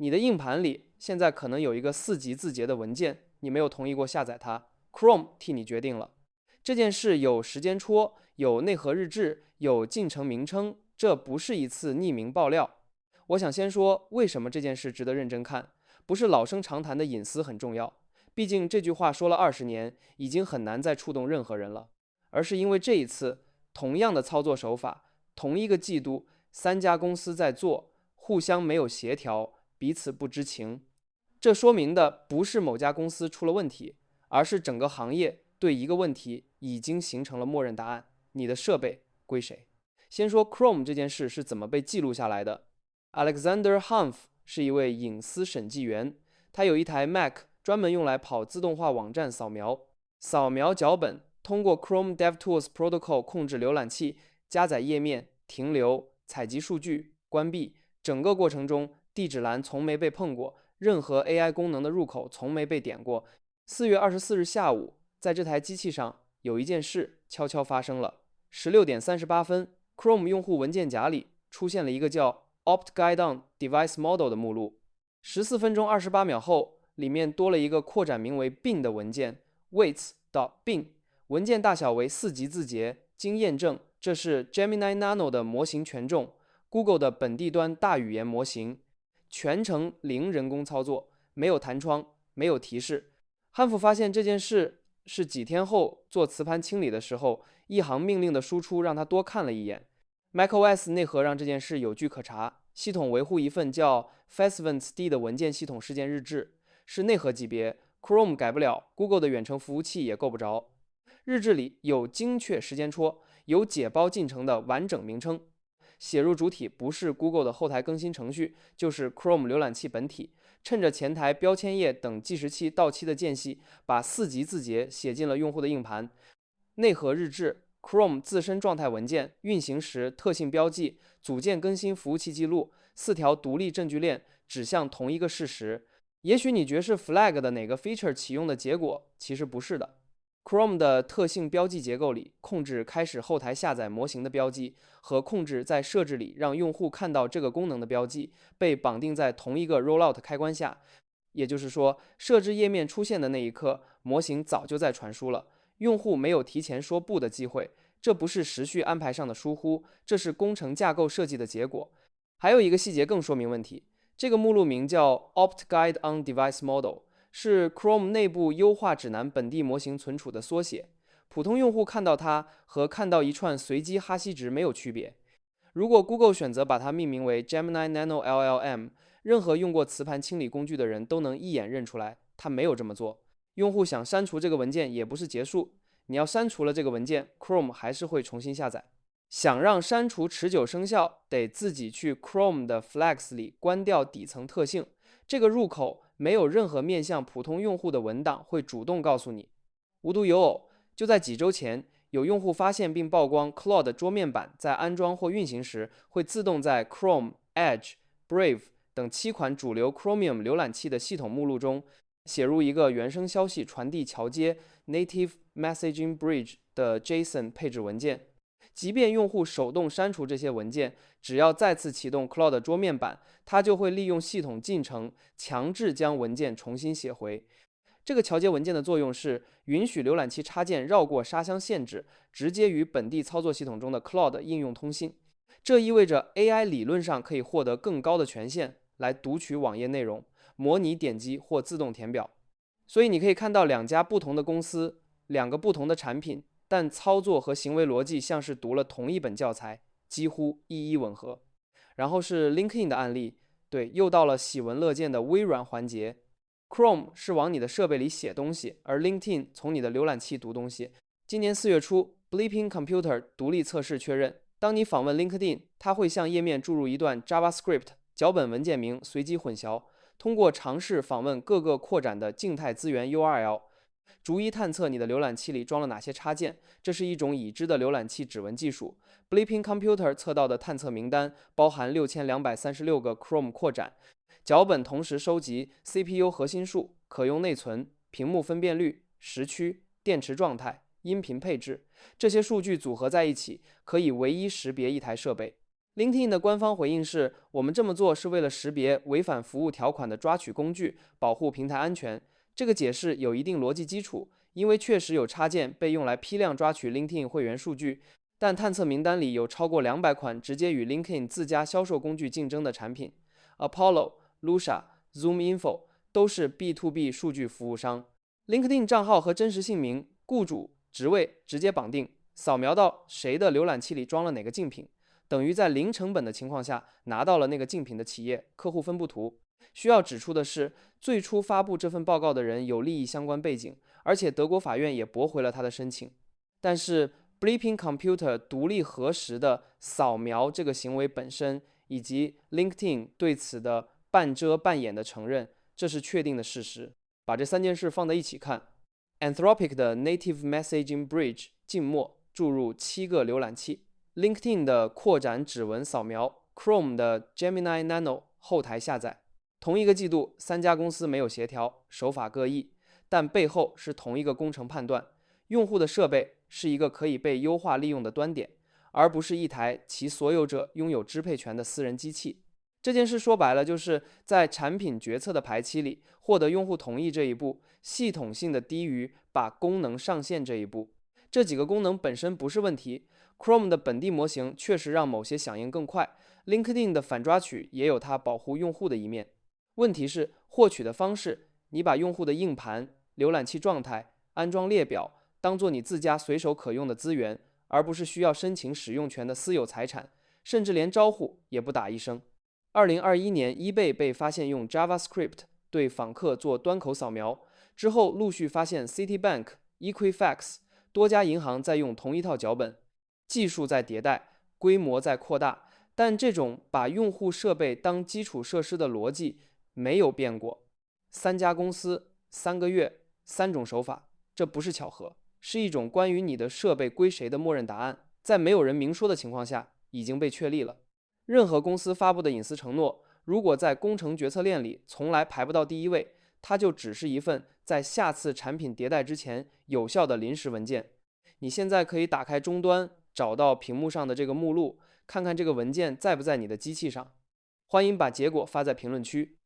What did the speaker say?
你的硬盘里现在可能有一个4级字节的文件，你没有同意过下载它，Chrome 替你决定了。这件事有时间戳，有内核日志，有进程名称，这不是一次匿名爆料。我想先说为什么这件事值得认真看，不是老生常谈的隐私很重要，毕竟这句话说了20年，已经很难再触动任何人了，而是因为这一次同样的操作手法，同一个季度，3家公司在做，互相没有协调，彼此不知情。这说明的不是某家公司出了问题，而是整个行业对一个问题已经形成了默认答案：你的设备归谁？先说 Chrome 这件事是怎么被记录下来的。Alexander Humph 是一位隐私审计员，他有一台 Mac 专门用来跑自动化网站扫描，扫描脚本，通过 Chrome DevTools Protocol 控制浏览器，加载页面、停留、采集数据、关闭，整个过程中地址栏从没被碰过，任何 AI 功能的入口从没被点过。4月24日下午，在这台机器上有一件事悄悄发生了。16点38分，Chrome 用户文件夹里出现了一个叫 Opt Guide on Device Model 的目录。14分钟28秒后，里面多了一个扩展名为 bin 的文件 weights.bin， 文件大小为4级字节，经验证这是 Gemini Nano 的模型权重， Google 的本地端大语言模型，全程零人工操作，没有弹窗，没有提示。汉弗发现这件事是几天后做磁盘清理的时候，一行命令的输出让他多看了一眼。macOS 内核让这件事有据可查，系统维护一份叫 Fastevents-D 的文件系统事件日志，是内核级别， Chrome 改不了， Google 的远程服务器也够不着。日志里有精确时间戳，有解包进程的完整名称，写入主体不是 Google 的后台更新程序，就是 Chrome 浏览器本体，趁着前台标签页等计时器到期的间隙，把4级字节写进了用户的硬盘。内核日志、Chrome 自身状态文件、运行时特性标记、组件更新服务器记录，4条独立证据链指向同一个事实。也许你觉得是 flag 的哪个 feature 启用的结果，其实不是的。Chrome 的特性标记结构里，控制开始后台下载模型的标记和控制在设置里让用户看到这个功能的标记被绑定在同一个 rollout 开关下。也就是说，设置页面出现的那一刻，模型早就在传输了，用户没有提前说不的机会。这不是时序安排上的疏忽，这是工程架构设计的结果。还有一个细节更说明问题，这个目录名叫 Opt Guide on Device Model， 是 Chrome 内部优化指南本地模型存储的缩写。普通用户看到它和看到一串随机哈希值没有区别。如果 Google 选择把它命名为 Gemini Nano LLM， 任何用过磁盘清理工具的人都能一眼认出来，它没有这么做。用户想删除这个文件也不是结束，你要删除了这个文件， Chrome 还是会重新下载。想让删除持久生效，得自己去 Chrome 的 Flags 里关掉底层特性，这个入口没有任何面向普通用户的文档会主动告诉你。无独有偶，就在几周前，有用户发现并曝光 Claude 桌面版在安装或运行时，会自动在 Chrome、Edge、Brave 等7款主流 Chromium 浏览器的系统目录中写入一个原生消息传递桥接 Native Messaging Bridge 的 JSON 配置文件。即便用户手动删除这些文件，只要再次启动 Claude 桌面版，它就会利用系统进程强制将文件重新写回。这个桥接文件的作用是允许浏览器插件绕过沙箱限制，直接与本地操作系统中的 Claude 应用通信。这意味着 AI 理论上可以获得更高的权限来读取网页内容，模拟点击或自动填表。所以你可以看到2家不同的公司，2个不同的产品，但操作和行为逻辑像是读了同一本教材，几乎一一吻合。然后是 LinkedIn 的案例，对，又到了喜闻乐见的微软环节。Chrome 是往你的设备里写东西，而 LinkedIn 从你的浏览器读东西。今年4月初 Bleeping Computer 独立测试确认，当你访问 LinkedIn， 它会向页面注入一段 JavaScript， 脚本文件名随机混淆，通过尝试访问各个扩展的静态资源 URL， 逐一探测你的浏览器里装了哪些插件。这是一种已知的浏览器指纹技术。Bleeping Computer 测到的探测名单包含6236个 Chrome 扩展，脚本同时收集 CPU 核心数、可用内存、屏幕分辨率、时区、电池状态、音频配置，这些数据组合在一起，可以唯一识别一台设备。LinkedIn 的官方回应是：我们这么做是为了识别违反服务条款的抓取工具，保护平台安全。这个解释有一定逻辑基础，因为确实有插件被用来批量抓取 LinkedIn 会员数据，但探测名单里有超过200款直接与 LinkedIn 自家销售工具竞争的产品。Apollo、Lusha、ZoomInfo 都是 B2B 数据服务商。LinkedIn 账号和真实姓名、雇主、职位直接绑定，扫描到谁的浏览器里装了哪个竞品，等于在零成本的情况下拿到了那个竞品的企业客户分布图。需要指出的是，最初发布这份报告的人有利益相关背景，而且德国法院也驳回了他的申请。但是 Bleeping Computer 独立核实的扫描这个行为本身，以及 LinkedIn 对此的半遮半掩的承认，这是确定的事实。把这3件事放在一起看， Anthropic 的 Native Messaging Bridge 静默注入7个浏览器， LinkedIn 的扩展指纹扫描， Chrome 的 Gemini Nano 后台下载。同一个季度，3家公司没有协调，手法各异，但背后是同一个工程判断：用户的设备是一个可以被优化利用的端点，而不是一台其所有者拥有支配权的私人机器。这件事说白了，就是在产品决策的排期里，获得用户同意这一步，系统性的低于把功能上线这一步。这几个功能本身不是问题， Chrome 的本地模型确实让某些响应更快， LinkedIn 的反抓取也有它保护用户的一面。问题是获取的方式，你把用户的硬盘、浏览器状态、安装列表当做你自家随手可用的资源，而不是需要申请使用权的私有财产，甚至连招呼也不打一声。2021年 eBay 被发现用 JavaScript 对访客做端口扫描，之后陆续发现 Citibank、Equifax 多家银行在用同一套脚本，技术在迭代，规模在扩大，但这种把用户设备当基础设施的逻辑没有变过。3家公司3个月3种手法，这不是巧合，是一种关于你的设备归谁的默认答案，在没有人明说的情况下已经被确立了。任何公司发布的隐私承诺，如果在工程决策链里从来排不到第1位，它就只是一份在下次产品迭代之前有效的临时文件。你现在可以打开终端，找到屏幕上的这个目录，看看这个文件在不在你的机器上。欢迎把结果发在评论区。